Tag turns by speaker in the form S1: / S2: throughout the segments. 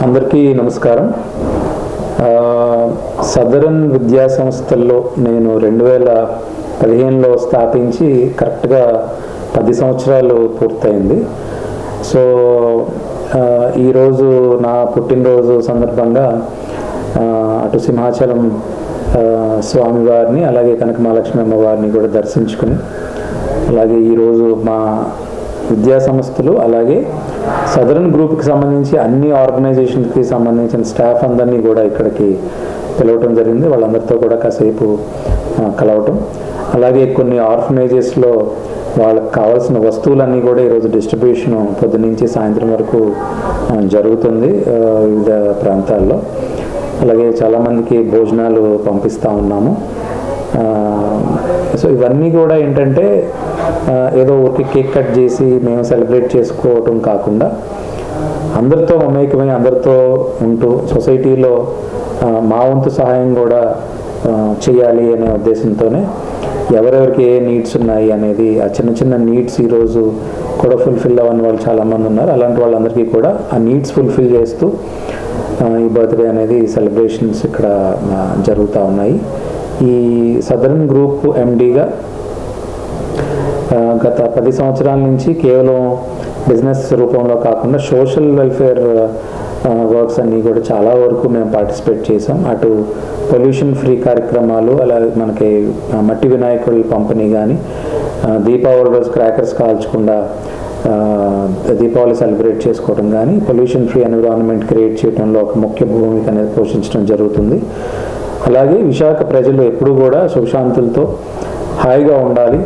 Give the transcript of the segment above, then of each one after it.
S1: అందరికీ నమస్కారం. సదరన్ విద్యా సంస్థల్లో నేను 2015లో స్థాపించి కరెక్ట్గా 10 సంవత్సరాలు పూర్తయింది. సో ఈరోజు నా పుట్టినరోజు సందర్భంగా అటు సింహాచలం స్వామివారిని అలాగే కనక మహాలక్ష్మి అమ్మవారిని కూడా దర్శించుకుని, అలాగే ఈరోజు మా విద్యా సంస్థలు అలాగే సదరన్ గ్రూప్కి సంబంధించి అన్ని ఆర్గనైజేషన్కి సంబంధించిన స్టాఫ్ అందరినీ కూడా ఇక్కడికి పిలవటం జరిగింది. వాళ్ళందరితో కూడా కాసేపు కలవటం, అలాగే కొన్ని ఆర్ఫనైజెస్లో వాళ్ళకి కావాల్సిన వస్తువులన్నీ కూడా ఈరోజు డిస్ట్రిబ్యూషన్ పొద్దునుంచి సాయంత్రం వరకు జరుగుతుంది వివిధ ప్రాంతాల్లో. అలాగే చాలామందికి భోజనాలు పంపిస్తూ ఉన్నాము. సో ఇవన్నీ కూడా ఏంటంటే ఏదో ఊరికి కేక్ కట్ చేసి మేము సెలబ్రేట్ చేసుకోవటం కాకుండా అందరితో మమేకమై అందరితో ఉంటూ సొసైటీలో మా వంతు సహాయం కూడా చేయాలి అనే ఉద్దేశంతోనే ఎవరెవరికి ఏ నీడ్స్ ఉన్నాయి అనేది ఆ చిన్న చిన్న నీడ్స్ ఈరోజు కూడా ఫుల్ఫిల్ అవ్వని వాళ్ళు చాలామంది ఉన్నారు. అలాంటి వాళ్ళందరికీ కూడా ఆ నీడ్స్ ఫుల్ఫిల్ చేస్తూ ఈ బర్త్డే అనేది సెలబ్రేషన్స్ ఇక్కడ జరుగుతూ ఉన్నాయి. ఈ సదరన్ గ్రూప్ ఎండీగా గత 10 సంవత్సరాల నుంచి కేవలం బిజినెస్ రూపంలో కాకుండా సోషల్ వెల్ఫేర్ వర్క్స్ అన్నీ కూడా చాలా వరకు మేము పార్టిసిపేట్ చేసాం. అటు పొల్యూషన్ ఫ్రీ కార్యక్రమాలు, అలాగే మనకి మట్టి వినాయకుడి పంపిణీ కానీ, దీపావళి రోజు క్రాకర్స్ కాల్చకుండా దీపావళి సెలబ్రేట్ చేసుకోవడం కానీ, పొల్యూషన్ ఫ్రీ ఎన్విరాన్మెంట్ క్రియేట్ చేయడంలో ఒక ముఖ్య భూమిక అనేది పోషించడం జరుగుతుంది. అలాగే విశాఖ ప్రజలు ఎప్పుడూ కూడా సుఖశాంతులతో హాయిగా ఉండాలి,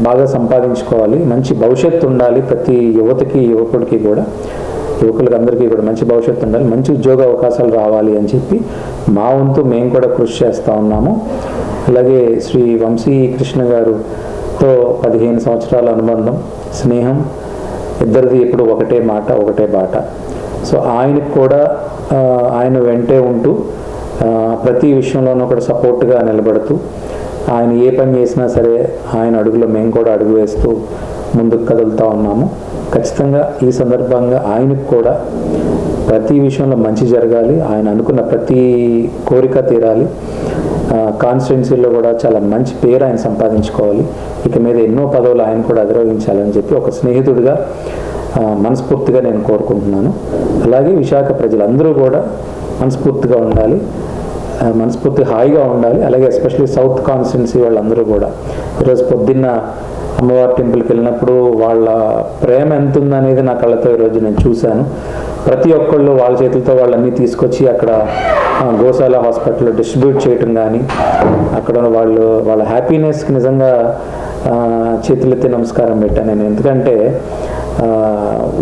S1: బాగా సంపాదించుకోవాలి, మంచి భవిష్యత్తు ఉండాలి. ప్రతి యువతకి యువకుడికి కూడా యువకులకి అందరికీ కూడా మంచి భవిష్యత్తు ఉండాలి, మంచి ఉద్యోగ అవకాశాలు రావాలి అని చెప్పి మా వంతు మేము కూడా కృషి చేస్తూ ఉన్నాము. అలాగే శ్రీ వంశీ కృష్ణ గారుతో 15 సంవత్సరాల అనుబంధం, స్నేహం, ఇద్దరిది ఎప్పుడు ఒకటే మాట ఒకటే బాట. సో ఆయనకు కూడా ఆయన వెంటే ఉంటూ ప్రతి విషయంలోనూ కూడా సపోర్ట్గా నిలబడుతూ ఆయన ఏ పని చేసినా సరే ఆయన అడుగులో మేము కూడా అడుగు వేస్తూ ముందుకు కదులుతూ ఉన్నాము. ఖచ్చితంగా ఈ సందర్భంగా ఆయనకు కూడా ప్రతి విషయంలో మంచి జరగాలి, ఆయన అనుకున్న ప్రతి కోరిక తీరాలి, కాన్స్టిట్యున్సీలో కూడా చాలా మంచి పేరు ఆయన సంపాదించుకోవాలి, ఇక మీద ఎన్నో పదవులు ఆయన కూడా అధిరోహించాలని చెప్పి ఒక స్నేహితుడిగా మనస్ఫూర్తిగా నేను కోరుకుంటున్నాను. అలాగే విశాఖ ప్రజలందరూ కూడా మనస్ఫూర్తిగా ఉండాలి, మనస్ఫూర్తి హాయిగా ఉండాలి. అలాగే ఎస్పెషల్లీ సౌత్ కాన్స్టిట్యున్సీ వాళ్ళందరూ కూడా ఈరోజు పొద్దున్న అమ్మవారి టెంపుల్కి వెళ్ళినప్పుడు వాళ్ళ ప్రేమ ఎంత ఉందనేది నా కళ్ళతో ఈరోజు నేను చూశాను. ప్రతి ఒక్కళ్ళు వాళ్ళ చేతులతో వాళ్ళన్నీ తీసుకొచ్చి అక్కడ గోశాల హాస్పిటల్లో డిస్ట్రిబ్యూట్ చేయటం కానీ, అక్కడ వాళ్ళ హ్యాపీనెస్కి నిజంగా చేతులెత్తి నమస్కారం పెట్టాను నేను. ఎందుకంటే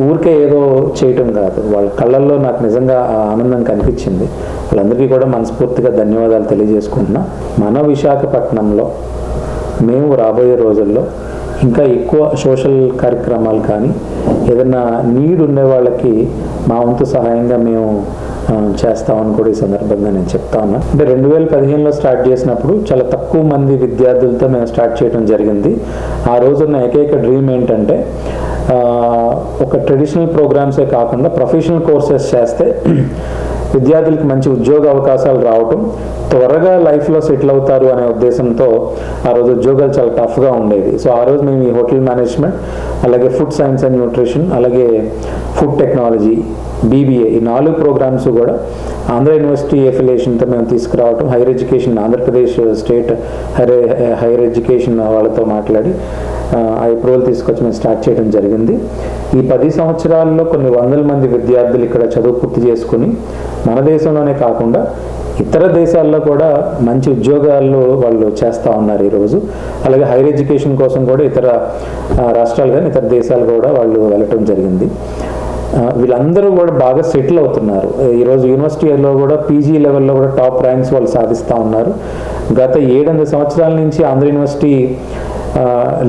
S1: ఊరికే ఏదో చేయటం కాదు, వాళ్ళ కళ్ళల్లో నాకు నిజంగా ఆనందం కనిపించింది. వాళ్ళందరికీ కూడా మనస్ఫూర్తిగా ధన్యవాదాలు తెలియజేసుకుంటున్నా. మన విశాఖపట్నంలో మేము రాబోయే రోజుల్లో ఇంకా ఎక్కువ సోషల్ కార్యక్రమాలు కానీ ఏదైనా నీడ్ ఉండే వాళ్ళకి మా వంతు సహాయంగా మేము చేస్తామని కూడా ఈ సందర్భంగా నేను చెప్తా ఉన్నా. అంటే 2015లో స్టార్ట్ చేసినప్పుడు చాలా తక్కువ మంది విద్యార్థులతో మేము స్టార్ట్ చేయడం జరిగింది. ఆ రోజున్న ఏకైక డ్రీమ్ ఏంటంటే ఒక ట్రెడిషనల్ ప్రోగ్రామ్సే కాకుండా ప్రొఫెషనల్ కోర్సెస్ చేస్తే విద్యార్థులకి మంచి ఉద్యోగ అవకాశాలు రావటం, త్వరగా లైఫ్లో సెటిల్ అవుతారు అనే ఉద్దేశంతో ఆ రోజు ఉద్యోగాలు చాలా టఫ్గా ఉండేది. సో ఆ రోజు మేము ఈ హోటల్ మేనేజ్మెంట్, అలాగే ఫుడ్ సైన్స్ అండ్ న్యూట్రిషన్, అలాగే ఫుడ్ టెక్నాలజీ, BBA ఈ 4 ప్రోగ్రామ్స్ కూడా ఆంధ్ర యూనివర్సిటీ ఎఫిలియేషన్తో మేము తీసుకురావటం, higher education Andhra Pradesh state higher education వాళ్ళతో మాట్లాడి ఆ అప్రూవల్ తీసుకొచ్చి మేము స్టార్ట్ చేయడం జరిగింది. ఈ 10 సంవత్సరాల్లో కొన్ని వందల మంది విద్యార్థులు ఇక్కడ చదువు పూర్తి చేసుకుని మన దేశంలోనే కాకుండా ఇతర దేశాల్లో కూడా మంచి ఉద్యోగాలు వాళ్ళు చేస్తూ ఉన్నారు ఈరోజు. అలాగే హైయర్ ఎడ్యుకేషన్ కోసం కూడా ఇతర రాష్ట్రాలు కానీ ఇతర దేశాలు కూడా వాళ్ళు వెళ్ళటం జరిగింది. వీళ్ళందరూ కూడా బాగా సెటిల్ అవుతున్నారు. ఈరోజు యూనివర్సిటీలో కూడా PG లెవెల్లో కూడా టాప్ ర్యాంక్స్ వాళ్ళు సాధిస్తూ ఉన్నారు. గత 7-8 సంవత్సరాల నుంచి ఆంధ్ర యూనివర్సిటీ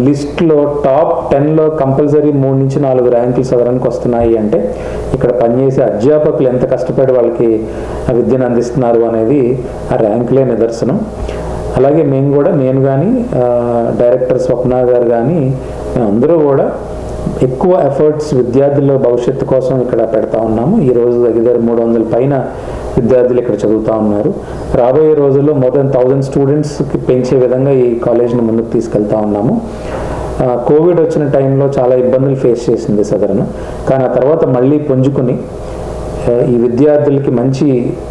S1: లిస్ట్లో టాప్ 10లో కంపల్సరీ 3-4 ర్యాంకులు సదరానికి వస్తున్నాయి. అంటే ఇక్కడ పనిచేసే అధ్యాపకులు ఎంత కష్టపడి వాళ్ళకి విద్యను అందిస్తున్నారు అనేది ఆ ర్యాంకులే నిదర్శనం. అలాగే నేను కానీ డైరెక్టర్ స్వప్న గారు కానీ అందరూ కూడా ఎక్కువ ఎఫర్ట్స్ విద్యార్థుల భవిష్యత్తు కోసం ఇక్కడ పెడతా ఉన్నాము. ఈరోజు దగ్గర 300 పైన విద్యార్థులు ఇక్కడ చదువుతూ ఉన్నారు. రాబోయే రోజుల్లో మోర్ దెన్ 1000 స్టూడెంట్స్కి పెంచే విధంగా ఈ కాలేజ్ని ముందుకు తీసుకెళ్తా ఉన్నాము. కోవిడ్ వచ్చిన టైంలో చాలా ఇబ్బందులు ఫేస్ చేసింది సదరన్, కానీ ఆ తర్వాత మళ్ళీ పుంజుకుని ఈ విద్యార్థులకి మంచి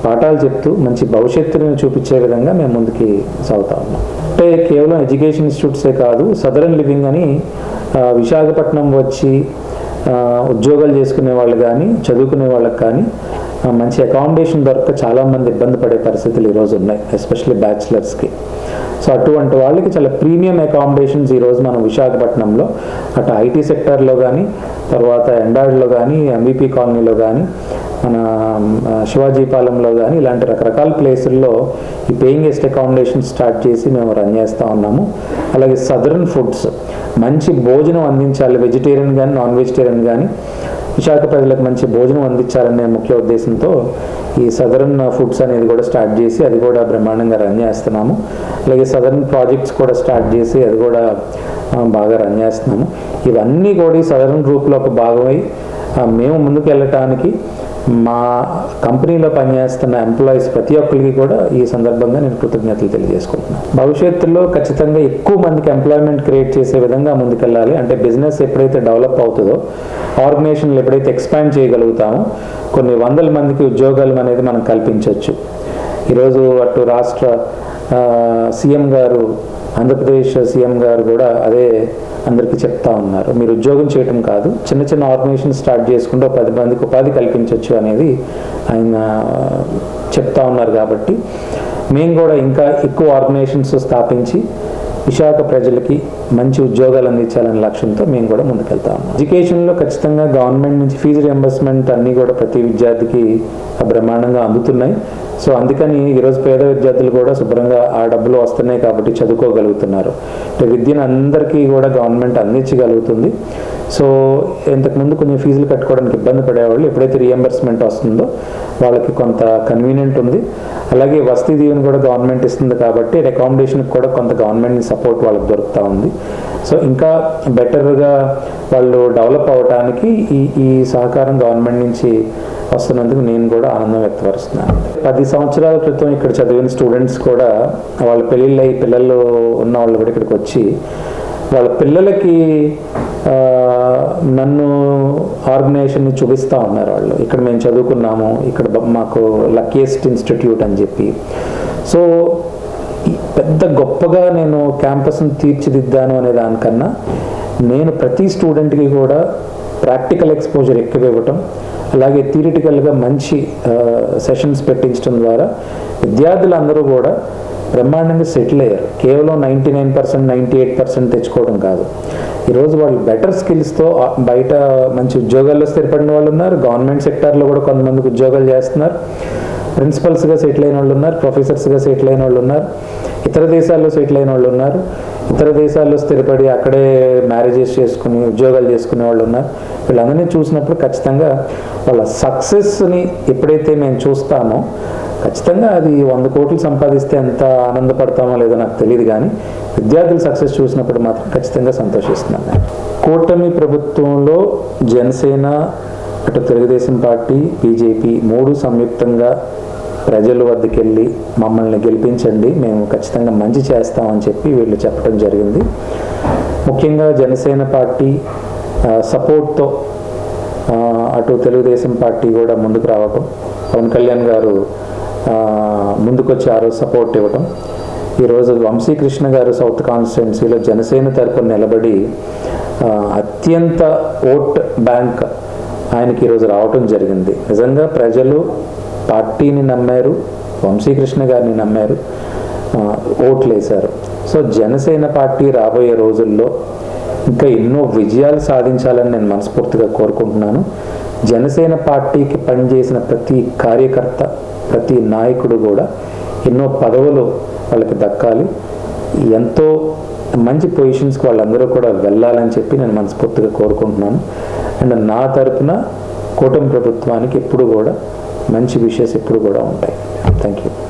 S1: పాఠాలు చెప్తూ మంచి భవిష్యత్తుని చూపించే విధంగా మేము ముందుకి సాగుతా ఉన్నాం. అంటే కేవలం ఎడ్యుకేషన్ ఇన్స్టిట్యూట్సే కాదు, సదరన్ లివింగ్ అని విశాఖపట్నం వచ్చి ఉద్యోగాలు చేసుకునే వాళ్ళు కానీ చదువుకునే వాళ్ళకి కానీ మంచి అకామిడేషన్ దొరక చాలామంది ఇబ్బంది పడే పరిస్థితులు ఈరోజు ఉన్నాయి, ఎస్పెషల్లీ బ్యాచిలర్స్కి. సో అటువంటి వాళ్ళకి చాలా ప్రీమియం అకామిడేషన్స్ ఈరోజు మనం విశాఖపట్నంలో అటు ఐటీ సెక్టర్లో కానీ, తర్వాత ఎండాడ్లో కానీ, ఎంవిపి కాలనీలో కానీ, మన శివాజీపాలెంలో కానీ ఇలాంటి రకరకాల ప్లేసుల్లో ఈ పేయింగ్ గెస్ట్ అకామిడేషన్ స్టార్ట్ చేసి మేము రన్ చేస్తూ ఉన్నాము. అలాగే సదరన్ ఫుడ్స్, మంచి భోజనం అందించాలి, వెజిటేరియన్ కానీ నాన్ వెజిటేరియన్ కానీ విశాఖ ప్రజలకు మంచి భోజనం అందించాలనే ముఖ్య ఉద్దేశంతో ఈ సదరన్ ఫుడ్స్ అనేది కూడా స్టార్ట్ చేసి అది కూడా బ్రహ్మాండంగా రన్ చేస్తున్నాము. అలాగే సదరన్ ప్రాజెక్ట్స్ కూడా స్టార్ట్ చేసి అది కూడా బాగా రన్ చేస్తున్నాము. ఇవన్నీ కూడా ఈ సదరన్ గ్రూప్లో ఒక భాగమై మేము ముందుకు వెళ్ళటానికి మా కంపెనీలో పనిచేస్తున్న ఎంప్లాయీస్ ప్రతి ఒక్కరికి కూడా ఈ సందర్భంగా నేను కృతజ్ఞతలు తెలియజేసుకుంటున్నాను. భవిష్యత్తులో ఖచ్చితంగా ఎక్కువ మందికి ఎంప్లాయ్మెంట్ క్రియేట్ చేసే విధంగా ముందుకెళ్ళాలి. అంటే బిజినెస్ ఎప్పుడైతే డెవలప్ అవుతుందో, ఆర్గనైజేషన్లు ఎప్పుడైతే ఎక్స్పాండ్ చేయగలుగుతామో కొన్ని వందల మందికి ఉద్యోగాలు అనేది మనం కల్పించవచ్చు. ఈరోజు అటు రాష్ట్ర సీఎం గారు, ఆంధ్రప్రదేశ్ సీఎం గారు కూడా అదే అందరికీ చెప్తా ఉన్నారు, మీరు ఉద్యోగం చేయటం కాదు, చిన్న చిన్న ఆర్గనైజేషన్ స్టార్ట్ చేసుకుంటే 10 మందికి ఉపాధి కల్పించవచ్చు అనేది ఆయన చెప్తా ఉన్నారు. కాబట్టి మేము కూడా ఇంకా ఎక్కువ ఆర్గనైజేషన్స్ స్థాపించి విశాఖ ప్రజలకి మంచి ఉద్యోగాలు అందించాలనే లక్ష్యంతో మేము కూడా ముందుకెళ్తా ఉన్నాం. ఎడ్యుకేషన్లో ఖచ్చితంగా గవర్నమెంట్ నుంచి ఫీజు రియంబర్స్మెంట్ అన్నీ కూడా ప్రతి విద్యార్థికి బ్రహ్మాండంగా అందుతున్నాయి. సో అందుకని ఈరోజు పేద విద్యార్థులు కూడా శుభ్రంగా ఆ డబ్బులు వస్తున్నాయి కాబట్టి చదువుకోగలుగుతున్నారు. అంటే విద్యను అందరికీ కూడా గవర్నమెంట్ అందించగలుగుతుంది. సో ఇంతకుముందు కొంచెం ఫీజులు కట్టుకోవడానికి ఇబ్బంది పడేవాళ్ళు ఎప్పుడైతే రియంబర్స్మెంట్ వస్తుందో వాళ్ళకి కొంత కన్వీనియంట్ ఉంది. అలాగే వసతి దీవెన కూడా గవర్నమెంట్ ఇస్తుంది కాబట్టి అకామిడేషన్కి కూడా కొంత గవర్నమెంట్ సపోర్ట్ వాళ్ళకి దొరుకుతూ ఉంది. సో ఇంకా బెటర్గా వాళ్ళు డెవలప్ అవ్వడానికి ఈ సహకారం గవర్నమెంట్ నుంచి వస్తున్నందుకు నేను కూడా ఆనందం వ్యక్తపరుస్తున్నాను. 10 సంవత్సరాల క్రితం ఇక్కడ చదివిన స్టూడెంట్స్ కూడా వాళ్ళ పిల్లలు ఉన్న వాళ్ళు కూడా ఇక్కడికి వచ్చి వాళ్ళ పిల్లలకి నన్ను ఆర్గనైజేషన్ని చూపిస్తూ ఉన్నారు. వాళ్ళు ఇక్కడ మేము చదువుకున్నాము, ఇక్కడ మాకు లక్కీయెస్ట్ ఇన్స్టిట్యూట్ అని చెప్పి. సో పెద్ద గొప్పగా నేను క్యాంపస్ని తీర్చిదిద్దాను అనే దానికన్నా నేను ప్రతి స్టూడెంట్కి కూడా ప్రాక్టికల్ ఎక్స్పోజర్ ఎక్కువ ఇవ్వటం, అలాగే థియరిటికల్గా మంచి సెషన్స్ పెట్టించడం ద్వారా విద్యార్థులందరూ కూడా బ్రహ్మాండంగా సెటిల్ అయ్యారు. కేవలం 99%, 98% తెచ్చుకోవడం కాదు. ఈరోజు వాళ్ళు బెటర్ స్కిల్స్తో బయట మంచి ఉద్యోగాల్లో స్థిరపడిన వాళ్ళు ఉన్నారు. గవర్నమెంట్ సెక్టార్లో కూడా కొంతమందికి ఉద్యోగాలు చేస్తున్నారు. ప్రిన్సిపల్స్గా సెటిల్ అయిన వాళ్ళు ఉన్నారు, ప్రొఫెసర్స్గా సెటిల్ అయిన వాళ్ళు ఉన్నారు, ఇతర దేశాల్లో సెటిల్ అయిన వాళ్ళు ఉన్నారు, ఇతర దేశాల్లో స్థిరపడి అక్కడే మ్యారేజెస్ చేసుకుని ఉద్యోగాలు చేసుకునే వాళ్ళు ఉన్నారు. వీళ్ళందరినీ చూసినప్పుడు ఖచ్చితంగా వాళ్ళ సక్సెస్ని ఎప్పుడైతే మేము చూస్తామో ఖచ్చితంగా అది 100 కోట్లు సంపాదిస్తే ఎంత ఆనందపడతామో లేదో నాకు తెలియదు, కానీ విద్యార్థుల సక్సెస్ చూసినప్పుడు మాత్రం ఖచ్చితంగా సంతోషిస్తున్నాను. కూటమి ప్రభుత్వంలో జనసేన, అటు తెలుగుదేశం పార్టీ, బీజేపీ 3 సంయుక్తంగా ప్రజల వద్దకు వెళ్ళి మమ్మల్ని గెలిపించండి, మేము ఖచ్చితంగా మంచి చేస్తామని చెప్పి వీళ్ళు చెప్పడం జరిగింది. ముఖ్యంగా జనసేన పార్టీ సపోర్ట్తో అటు తెలుగుదేశం పార్టీ కూడా ముందుకు రావటం, పవన్ కళ్యాణ్ గారు ముందుకొచ్చి ఆ రోజు సపోర్ట్ ఇవ్వటం, ఈరోజు వంశీకృష్ణ గారు సౌత్ కాన్స్టిట్యున్సీలో జనసేన తరపున నిలబడి అత్యంత ఓట్ బ్యాంక్ ఆయనకి ఈరోజు రావటం జరిగింది. నిజంగా ప్రజలు పార్టీని నమ్మారు, వంశీకృష్ణ గారిని నమ్మారు, ఓట్లు వేశారు. సో జనసేన పార్టీ రాబోయే రోజుల్లో ఇంకా ఎన్నో విజయాలు సాధించాలని నేను మనస్ఫూర్తిగా కోరుకుంటున్నాను. జనసేన పార్టీకి పనిచేసిన ప్రతి కార్యకర్త, ప్రతి నాయకుడు కూడా ఎన్నో పదవులు వాళ్ళకి దక్కాలి, ఎంతో మంచి పొజిషన్స్కి వాళ్ళందరూ కూడా వెళ్ళాలని చెప్పి నేను మనస్ఫూర్తిగా కోరుకుంటున్నాను. అండ్ నా తరపున కూటమి ప్రభుత్వానికి ఎప్పుడు కూడా మంచి విషయాలు ఎప్పుడు కూడా ఉంటాయి. Thank you.